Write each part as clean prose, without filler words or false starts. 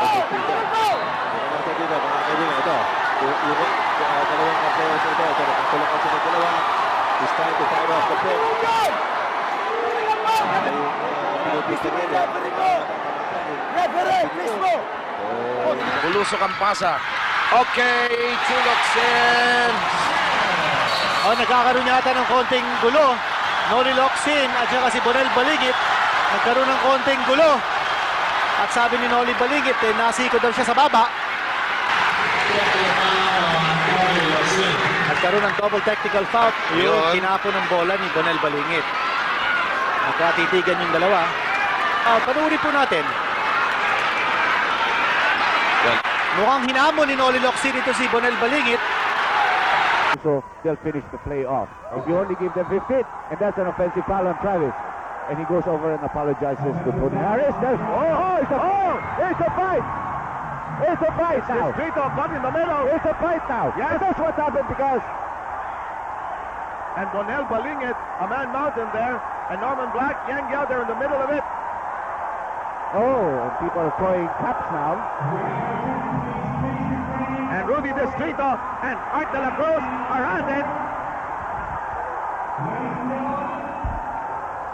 Marta dito, mga kaibigan, ito. Yung dalawang players ito, tulak ang sunod dalawa. He's trying to fire off the pitch. Pinipigil yan. Bulusok ang pasa. Okay, Chuloksin. Nagkakaroon yata ng konting gulo. Noli Locsin at saka si Bonel Balingit. Nagkaroon ng konting gulo. At sabi ni Noli Balingit, nasiko daw siya sa baba. Nagkaroon ng double technical foul. Yung kinapon ng bola ni Bonel Balingit. Nagkatitigan yung dalawa. Panuuri po natin. Mukhang hinamon ni Noli Locsin ito si Bonel Balingit. So they'll finish the play off. If you only give them 15, and that's an offensive foul on Travis. And he goes over and apologizes to Tony Harris. It's a fight! It's a fight now. Street off in the middle. It's a fight now. Yes. And that's what's happened because And Bonel Balingit, a man mountain there. And Norman Black, Yang Yao there in the middle of it. and people are throwing caps now. And Rudy Destrito and Art de la Cruz are at it.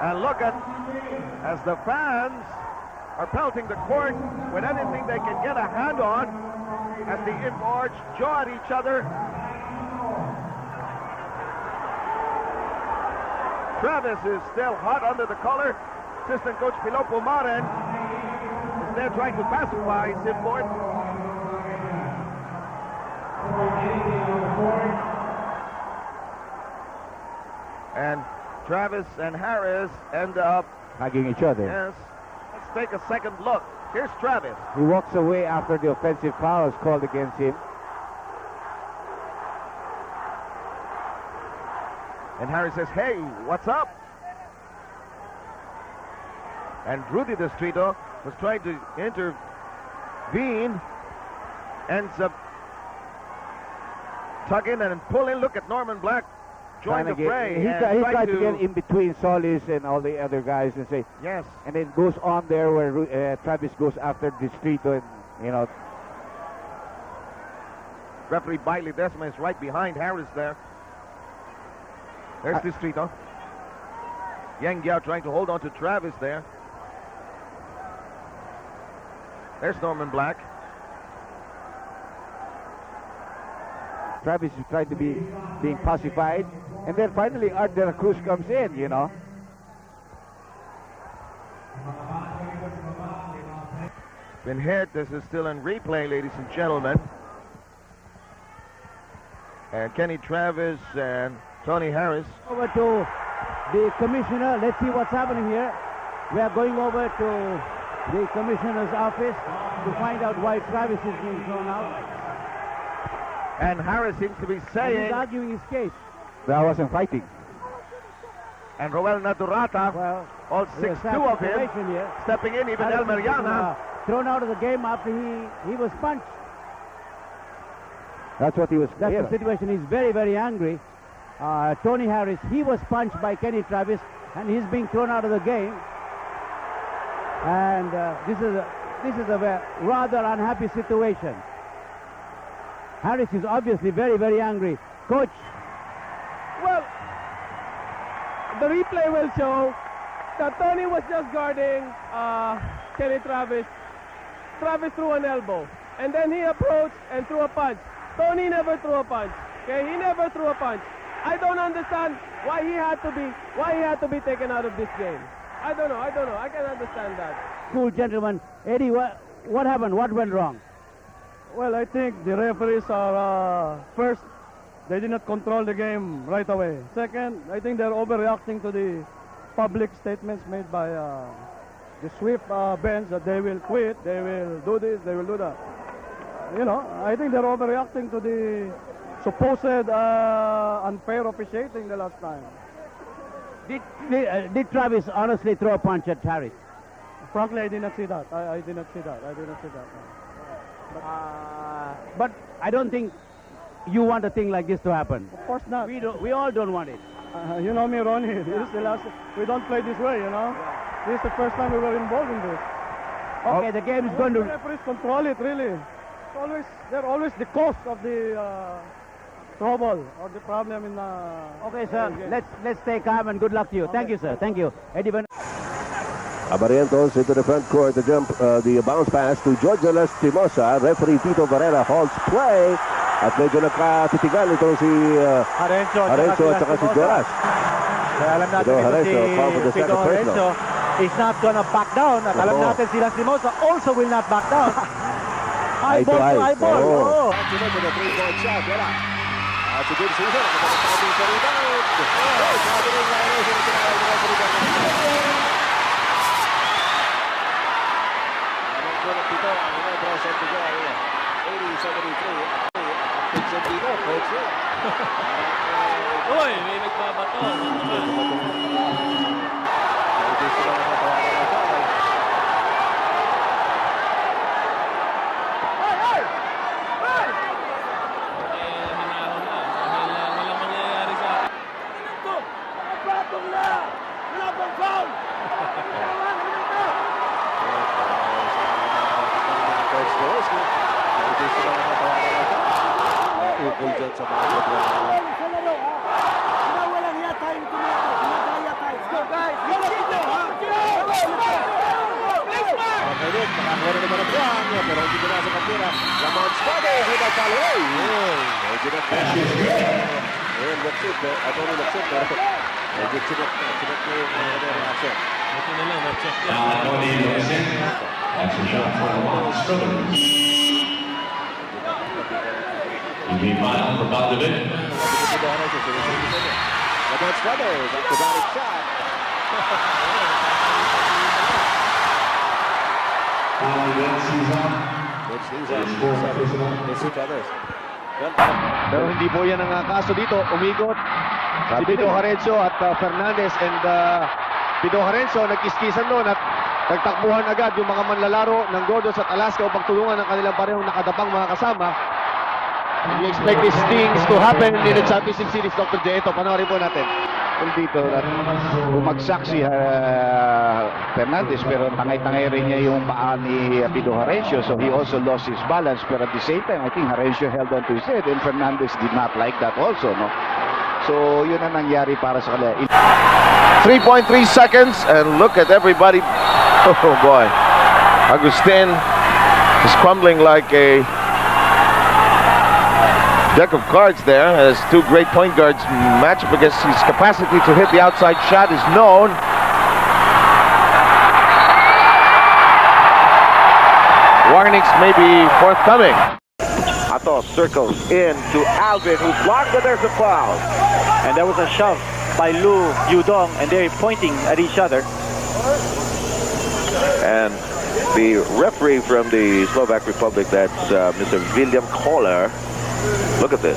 And look at, as the fans are pelting the court with anything they can get a hand on, as the Imports jaw at each other. Travis is still hot under the collar. Assistant coach Pilopo Maren is there trying to pacify his Imports. And Travis and Harris end up, Hugging each other. yes, let's take a second look. Here's Travis. He walks away after the offensive foul is called against him. And Harris says, hey, what's up? And Rudy Destrito was trying to intervene, ends up tugging and pulling. Look at Norman Black join the fray. He and tried to get in between Solis and all the other guys and say, yes. and it goes on there where Travis goes after Distrito, and Referee Bailey Desma is right behind Harris there. There's Distrito. Yang Yao trying to hold on to Travis there. There's Norman Black. Travis is trying to being pacified, and then finally Art de la Cruz comes in, Been hit. This is still in replay, ladies and gentlemen. And Kenny Travis and Tony Harris. Over to the commissioner. Let's see what's happening here. We are going over to the commissioner's office to find out why Travis is being thrown out. And Harris seems to be And saying, he's arguing his case. That wasn't fighting. and Roel Naturata, Well, all there's 6'2" of him, separation here. stepping in, even El Harris was, Mariana. thrown out of the game after he was punched. That's what he was. That's the situation. He's very, very angry. Tony Harris, he was punched by Kenny Travis, and he's being thrown out of the game. And this is a rather unhappy situation. Harris is obviously very, very angry. Coach. Well, the replay will show that Tony was just guarding Kenny Travis. Travis threw an elbow, and then he approached and threw a punch. Tony never threw a punch. Okay, he never threw a punch. I don't understand why he had to be taken out of this game. I don't know. I can understand that. Cool gentleman. Eddie, what happened? What went wrong? Well, I think the referees are first, they did not control the game right away. Second, I think they're overreacting to the public statements made by the Swift bench that they will quit, they will do this, they will do that. I think they're overreacting to the supposed unfair officiating the last time. Did Travis honestly throw a punch at Harris? Frankly, I did not see that. I did not see that. But I don't think you want a thing like this to happen. Of course not. We all don't want it. You know me, Ronnie. This is the last. We don't play this way, This is the first time we were involved in this. Okay, the game is going The to... referees control it, really. They're always the cause of the trouble or the problem in Okay, sir. Let's stay calm and good luck to you. Thank you, sir. Thank you. Eddie Van... Abarientos into the front court. The bounce pass to George Lastimosa. Referee Tito Barrera halts play. At medyo nakatitigan itong si Harencio at saka si Joras. Kaya alam natin Pero ito Harencio, call for the si Pito second Harencio is not gonna back down. At alam Oo. natin si Lastimosa also will not back down. Eye to Eyeball eye. to eyeball. Oo. Oo. Sunod with a 3-point shot. Wala. At si Good Season. Nakapagpapagin sa rebound. Oh, sabi rin na ano. Sinitirayan ng referee Barrera. Anong kunat dito? Ang Negros at Tigay. 80-73. At dito. Coach Ray. Uy, may nagbabato. Walang mangyayari sa akin. Ukol dyan sa mga program. Okay din, makakuha na naman ang buwan, pero hindi ko nasa kapira. Lamont Struggles with a foul away. Medyo na-pressure. Ayun, Lapsit, at only Lapsit, pero medyo sinot na yung reaction. Ito na lang, na-check yan. Lamont Struggles, acrobatic shot. Pero hindi po yan ang kaso dito. Umigot si Pito Harencio at Fernandez, and Pito Harencio nagkiskisan doon at nagtakbuhan agad yung mga manlalaro ng Gordos at Alaska upang tulungan ang kanilang parehong nakadapang mga kasama. And we expect these things to happen in the championship series, Dr. J. Ito, panoorin po natin. Dito bumagsak si Fernandez, pero tangay-tangay rin niya yung paa ni Pito Harencio, so he also lost his balance, pero at the same time I think Harencio held on to his head and Fernandez did not like that also, no? So yun ang nangyari para sa kanila. 3.3 seconds, and look at everybody. Oh boy, Agustin is crumbling like a deck of cards there, as two great point guards match up against his capacity to hit the outside shot is known. Warnings may be forthcoming. Atos circles in to Alvin, who's blocked, but there's a foul. And there was a shove by Lu Yudong, and they're pointing at each other. And the referee from the Slovak Republic, that's Mr. William Kohler. Look at this.